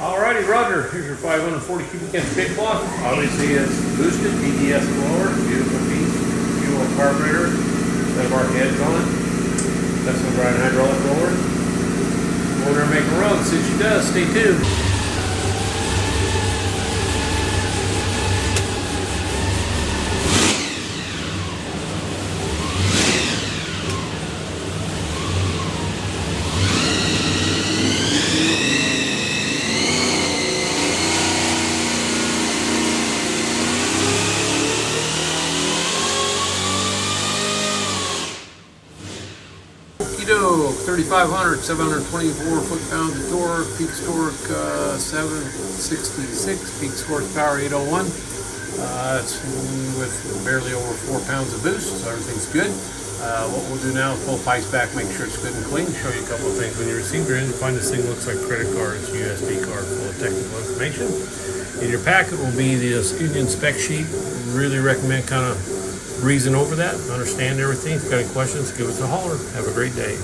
Alrighty, Roger, here's your 540 cubic inch pig block. Obviously it's boosted, BDS Blower, beautiful piece, fuel carburetor, set of our heads on it. That's some grind hydraulic roller. We're gonna make a run, see what she does, stay tuned. Kido 3,500, 724 foot-pounds of torque, peak torque 766, peak horsepower 801. It's with barely over 4 pounds of boost, so everything's good. What we'll do now is pull the pipes back, make sure it's good and clean, show you a couple of things. When you receive your engine, find this thing looks like a credit card. It's a USB card full of technical information. In your packet will be this engine spec sheet. Really recommend kind of reason over that, understand everything. If you've got any questions, give us a holler. Have a great day.